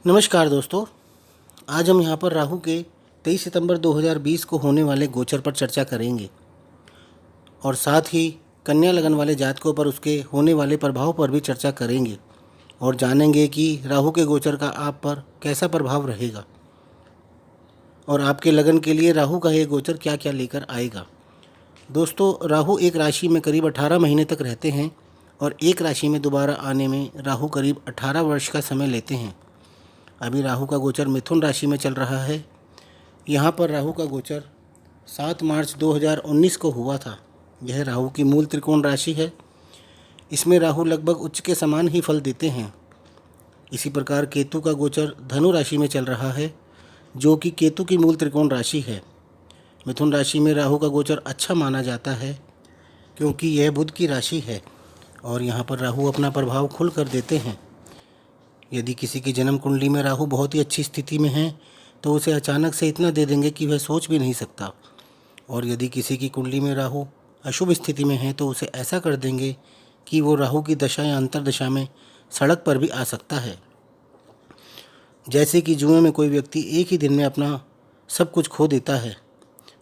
नमस्कार दोस्तों। आज हम यहाँ पर राहु के 23 सितंबर 2020 को होने वाले गोचर पर चर्चा करेंगे और साथ ही कन्या लगन वाले जातकों पर उसके होने वाले प्रभाव पर भी चर्चा करेंगे और जानेंगे कि राहु के गोचर का आप पर कैसा प्रभाव रहेगा और आपके लगन के लिए राहु का ये गोचर क्या क्या लेकर आएगा। दोस्तों, राहु एक राशि में करीब 18 महीने तक रहते हैं और एक राशि में दोबारा आने में राहु करीब 18 वर्ष का समय लेते हैं। अभी राहु का गोचर मिथुन राशि में चल रहा है। यहाँ पर राहु का गोचर 7 मार्च 2019 को हुआ था। यह राहु की मूल त्रिकोण राशि है। इसमें राहु लगभग उच्च के समान ही फल देते हैं। इसी प्रकार केतु का गोचर धनु राशि में चल रहा है, जो कि केतु की मूल त्रिकोण राशि है। मिथुन राशि में राहु का गोचर अच्छा माना जाता है क्योंकि यह बुध की राशि है और यहाँ पर राहु अपना प्रभाव खुल कर देते हैं। यदि किसी की जन्म कुंडली में राहु बहुत ही अच्छी स्थिति में है तो उसे अचानक से इतना दे देंगे कि वह सोच भी नहीं सकता, और यदि किसी की कुंडली में राहु अशुभ स्थिति में है तो उसे ऐसा कर देंगे कि वो राहु की दशा या अंतर्दशा में सड़क पर भी आ सकता है। जैसे कि जुए में कोई व्यक्ति एक ही दिन में अपना सब कुछ खो देता है।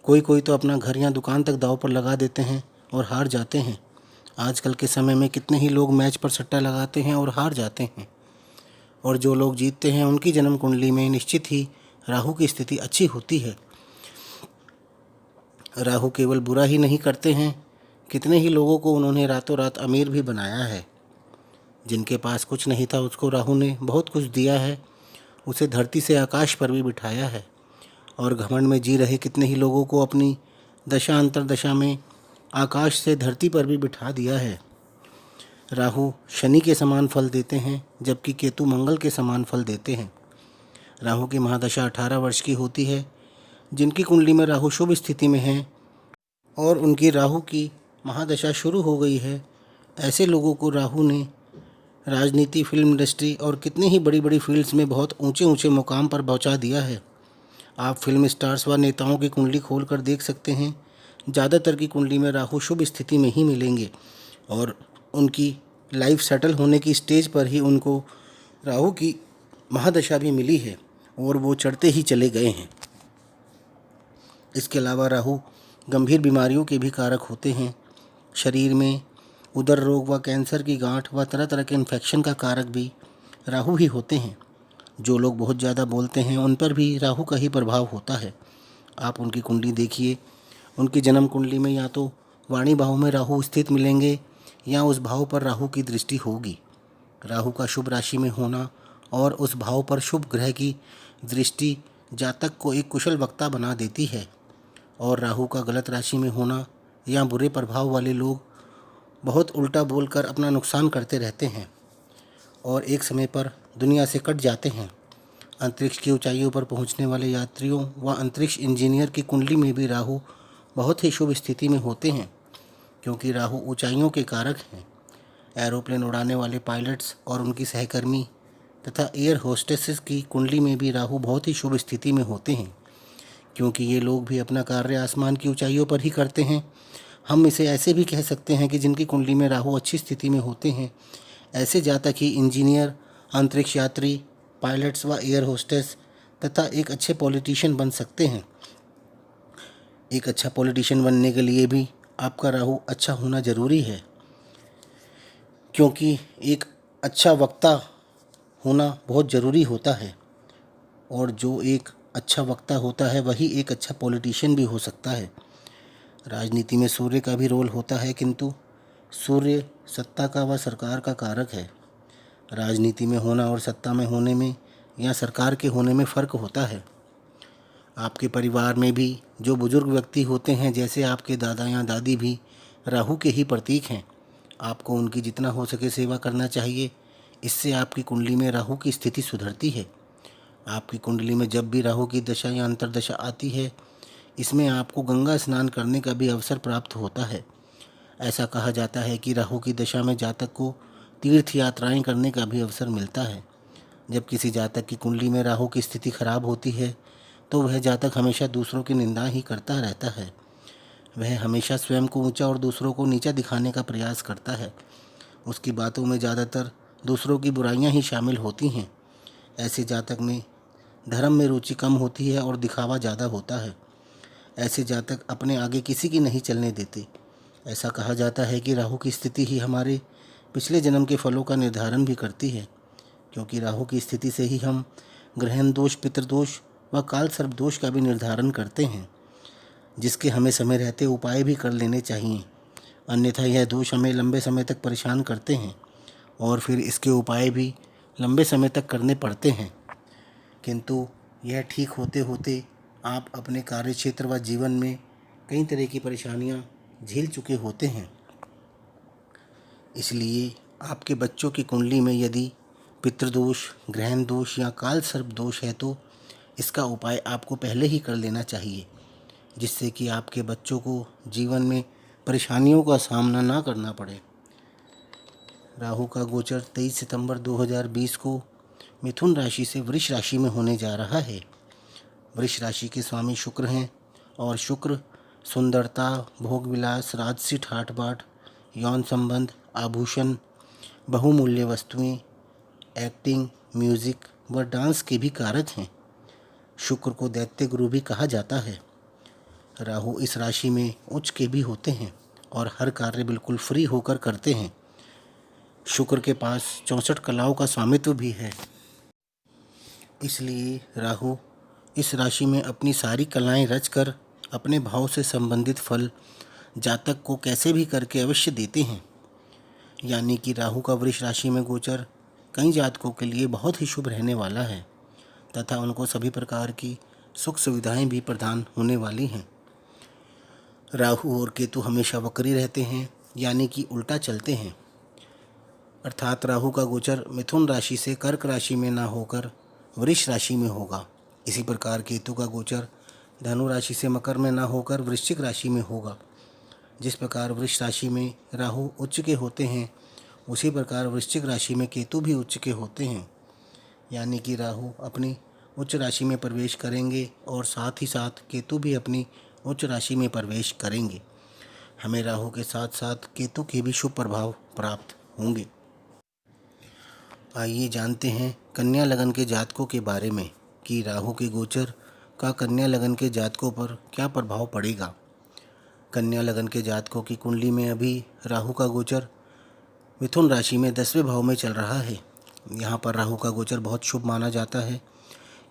कोई तो अपना घर या दुकान तक दांव पर लगा देते हैं और हार जाते हैं। आजकल के समय में कितने ही लोग मैच पर सट्टा लगाते हैं और हार जाते हैं, और जो लोग जीतते हैं उनकी जन्म कुंडली में निश्चित ही राहु की स्थिति अच्छी होती है। राहु केवल बुरा ही नहीं करते हैं, कितने ही लोगों को उन्होंने रातों रात अमीर भी बनाया है। जिनके पास कुछ नहीं था उसको राहु ने बहुत कुछ दिया है, उसे धरती से आकाश पर भी बिठाया है, और घमंड में जी रहे कितने ही लोगों को अपनी दशा अंतर्दशा में आकाश से धरती पर भी बिठा दिया है। राहु शनि के समान फल देते हैं, जबकि केतु मंगल के समान फल देते हैं। राहु की महादशा 18 वर्ष की होती है। जिनकी कुंडली में राहु शुभ स्थिति में है और उनकी राहु की महादशा शुरू हो गई है, ऐसे लोगों को राहु ने राजनीति, फिल्म इंडस्ट्री और कितनी ही बड़ी बड़ी फील्ड्स में बहुत ऊंचे ऊंचे मुकाम पर पहुंचा दिया है। आप फिल्म स्टार्स व नेताओं की कुंडली खोल कर देख सकते हैं। ज़्यादातर की कुंडली में राहु शुभ स्थिति में ही मिलेंगे और उनकी लाइफ सेटल होने की स्टेज पर ही उनको राहु की महादशा भी मिली है और वो चढ़ते ही चले गए हैं। इसके अलावा राहु गंभीर बीमारियों के भी कारक होते हैं। शरीर में उदर रोग व कैंसर की गांठ व तरह तरह के इन्फेक्शन का कारक भी राहु ही होते हैं। जो लोग बहुत ज़्यादा बोलते हैं उन पर भी राहु का ही प्रभाव होता है। आप उनकी कुंडली देखिए, उनकी जन्म कुंडली में या तो वाणी भाव में राहु स्थित मिलेंगे या उस भाव पर राहु की दृष्टि होगी। राहु का शुभ राशि में होना और उस भाव पर शुभ ग्रह की दृष्टि जातक को एक कुशल वक्ता बना देती है, और राहु का गलत राशि में होना या बुरे प्रभाव वाले लोग बहुत उल्टा बोलकर अपना नुकसान करते रहते हैं और एक समय पर दुनिया से कट जाते हैं। अंतरिक्ष की ऊंचाइयों पर पहुंचने वाले यात्रियों व अंतरिक्ष इंजीनियर की कुंडली में भी राहु बहुत ही शुभ स्थिति में होते हैं, क्योंकि राहु ऊंचाइयों के कारक हैं। एरोप्लेन उड़ाने वाले पायलट्स और उनकी सहकर्मी तथा एयर होस्टेसेस की कुंडली में भी राहु बहुत ही शुभ स्थिति में होते हैं, क्योंकि ये लोग भी अपना कार्य आसमान की ऊंचाइयों पर ही करते हैं। हम इसे ऐसे भी कह सकते हैं कि जिनकी कुंडली में राहु अच्छी स्थिति में होते हैं, ऐसे जातक ही इंजीनियर, अंतरिक्ष यात्री, पायलट्स व एयर होस्टेस तथा एक अच्छे पॉलिटिशियन बन सकते हैं। एक अच्छा पॉलिटिशियन बनने के लिए भी आपका राहु अच्छा होना ज़रूरी है, क्योंकि एक अच्छा वक्ता होना बहुत ज़रूरी होता है, और जो एक अच्छा वक्ता होता है वही एक अच्छा पॉलिटिशियन भी हो सकता है। राजनीति में सूर्य का भी रोल होता है, किंतु सूर्य सत्ता का व सरकार का कारक है। राजनीति में होना और सत्ता में होने में या सरकार के होने में फ़र्क होता है। आपके परिवार में भी जो बुजुर्ग व्यक्ति होते हैं, जैसे आपके दादा या दादी, भी राहु के ही प्रतीक हैं। आपको उनकी जितना हो सके सेवा करना चाहिए। इससे आपकी कुंडली में राहु की स्थिति सुधरती है। आपकी कुंडली में जब भी राहु की दशा या अंतर्दशा आती है, इसमें आपको गंगा स्नान करने का भी अवसर प्राप्त होता है। ऐसा कहा जाता है कि राहु की दशा में जातक को तीर्थ यात्राएं करने का भी अवसर मिलता है। जब किसी जातक की कुंडली में राहु की स्थिति खराब होती है तो वह जातक हमेशा दूसरों की निंदा ही करता रहता है। वह हमेशा स्वयं को ऊंचा और दूसरों को नीचा दिखाने का प्रयास करता है। उसकी बातों में ज़्यादातर दूसरों की बुराइयां ही शामिल होती हैं। ऐसे जातक में धर्म में रुचि कम होती है और दिखावा ज़्यादा होता है। ऐसे जातक अपने आगे किसी की नहीं चलने देते। ऐसा कहा जाता है कि राहु की स्थिति ही हमारे पिछले जन्म के फलों का निर्धारण भी करती है, क्योंकि राहु की स्थिति से ही हम ग्रहण दोष, पितृदोष व काल सर्प दोष का भी निर्धारण करते हैं, जिसके हमें समय रहते उपाय भी कर लेने चाहिए। अन्यथा यह दोष हमें लंबे समय तक परेशान करते हैं और फिर इसके उपाय भी लंबे समय तक करने पड़ते हैं, किंतु यह ठीक होते होते आप अपने कार्यक्षेत्र व जीवन में कई तरह की परेशानियां झेल चुके होते हैं। इसलिए आपके बच्चों की कुंडली में यदि पितृदोष, ग्रहण दोष या काल सर्प दोष है तो इसका उपाय आपको पहले ही कर लेना चाहिए, जिससे कि आपके बच्चों को जीवन में परेशानियों का सामना ना करना पड़े। राहु का गोचर 23 सितंबर 2020 को मिथुन राशि से वृष राशि में होने जा रहा है। वृष राशि के स्वामी शुक्र हैं और शुक्र सुंदरता, भोग विलास, राजसी ठाट बाट, यौन संबंध, आभूषण, बहुमूल्य वस्तुएं, एक्टिंग, म्यूजिक व डांस के भी कारक हैं। शुक्र को दैत्य गुरु भी कहा जाता है। राहु इस राशि में उच्च के भी होते हैं और हर कार्य बिल्कुल फ्री होकर करते हैं। शुक्र के पास 64 कलाओं का स्वामित्व भी है। इसलिए राहु इस राशि में अपनी सारी कलाएं रचकर अपने भाव से संबंधित फल जातक को कैसे भी करके अवश्य देते हैं। यानी कि राहु का वृष राशि में गोचर कई जातकों के लिए बहुत ही शुभ रहने वाला है तथा उनको सभी प्रकार की सुख सुविधाएं भी प्रदान होने वाली हैं। राहु और केतु हमेशा वक्री रहते हैं, यानी कि उल्टा चलते हैं, अर्थात राहु का गोचर मिथुन राशि से कर्क राशि में ना होकर वृष राशि में होगा। इसी प्रकार केतु का गोचर धनु राशि से मकर में ना होकर वृश्चिक राशि में होगा। जिस प्रकार वृष राशि में राहु उच्च के होते हैं, उसी प्रकार वृश्चिक राशि में केतु भी उच्च के होते हैं। यानी कि राहु अपनी उच्च राशि में प्रवेश करेंगे और साथ ही साथ केतु भी अपनी उच्च राशि में प्रवेश करेंगे। हमें राहु के साथ साथ केतु के भी शुभ प्रभाव प्राप्त होंगे। आइए जानते हैं कन्या लगन के जातकों के बारे में कि राहु के गोचर का कन्या लगन के जातकों पर क्या प्रभाव पड़ेगा। कन्या लगन के जातकों की कुंडली में अभी राहु का गोचर मिथुन राशि में 10वें भाव में चल रहा है। यहाँ पर राहु का गोचर बहुत शुभ माना जाता है।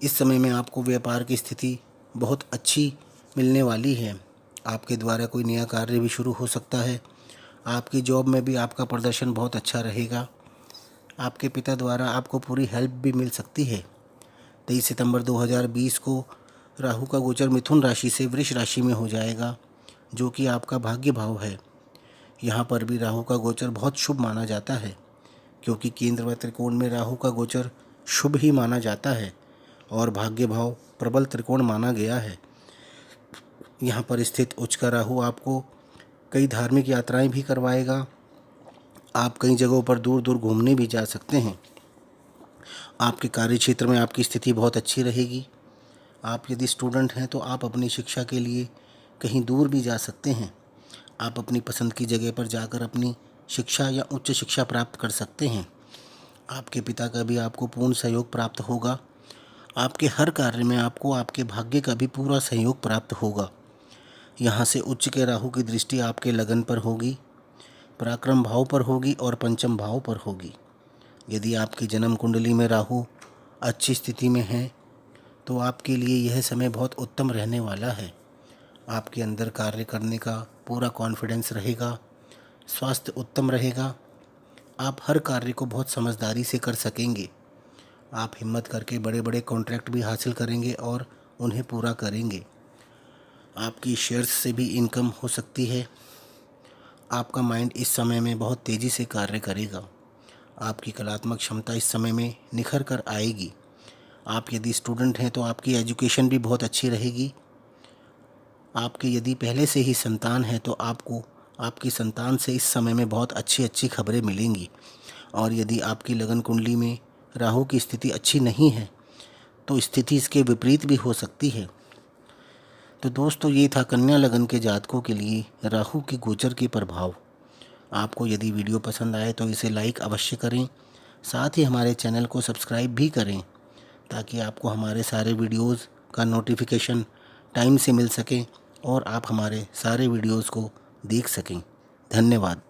इस समय में आपको व्यापार की स्थिति बहुत अच्छी मिलने वाली है। आपके द्वारा कोई नया कार्य भी शुरू हो सकता है। आपकी जॉब में भी आपका प्रदर्शन बहुत अच्छा रहेगा। आपके पिता द्वारा आपको पूरी हेल्प भी मिल सकती है। 23 सितंबर 2020 को राहु का गोचर मिथुन राशि से वृष राशि में हो जाएगा, जो कि आपका भाग्य भाव है। यहाँ पर भी राहु का गोचर बहुत शुभ माना जाता है, क्योंकि केंद्र व त्रिकोण में राहु का गोचर शुभ ही माना जाता है और भाग्य भाव प्रबल त्रिकोण माना गया है। यहाँ पर स्थित उच्च का राहु आपको कई धार्मिक यात्राएं भी करवाएगा। आप कई जगहों पर दूर दूर घूमने भी जा सकते हैं। आपके कार्य क्षेत्र में आपकी स्थिति बहुत अच्छी रहेगी। आप यदि स्टूडेंट हैं तो आप अपनी शिक्षा के लिए कहीं दूर भी जा सकते हैं। आप अपनी पसंद की जगह पर जाकर अपनी शिक्षा या उच्च शिक्षा प्राप्त कर सकते हैं। आपके पिता का भी आपको पूर्ण सहयोग प्राप्त होगा। आपके हर कार्य में आपको आपके भाग्य का भी पूरा सहयोग प्राप्त होगा। यहाँ से उच्च के राहु की दृष्टि आपके लगन पर होगी, पराक्रम भाव पर होगी और पंचम भाव पर होगी। यदि आपकी जन्म कुंडली में राहु अच्छी स्थिति में है तो आपके लिए यह समय बहुत उत्तम रहने वाला है। आपके अंदर कार्य करने का पूरा कॉन्फिडेंस रहेगा, स्वास्थ्य उत्तम रहेगा। आप हर कार्य को बहुत समझदारी से कर सकेंगे। आप हिम्मत करके बड़े बड़े कॉन्ट्रैक्ट भी हासिल करेंगे और उन्हें पूरा करेंगे। आपकी शेयर्स से भी इनकम हो सकती है। आपका माइंड इस समय में बहुत तेज़ी से कार्य करेगा। आपकी कलात्मक क्षमता इस समय में निखर कर आएगी। आप यदि स्टूडेंट हैं तो आपकी एजुकेशन भी बहुत अच्छी रहेगी। आपके यदि पहले से ही संतान है तो आपको आपकी संतान से इस समय में बहुत अच्छी अच्छी खबरें मिलेंगी। और यदि आपकी लगन कुंडली में राहु की स्थिति अच्छी नहीं है तो स्थिति इसके विपरीत भी हो सकती है। तो दोस्तों, ये था कन्या लगन के जातकों के लिए राहु के गोचर के प्रभाव। आपको यदि वीडियो पसंद आए तो इसे लाइक अवश्य करें, साथ ही हमारे चैनल को सब्सक्राइब भी करें ताकि आपको हमारे सारे वीडियोस का नोटिफिकेशन टाइम से मिल सके और आप हमारे सारे वीडियोस को देख सकें। धन्यवाद।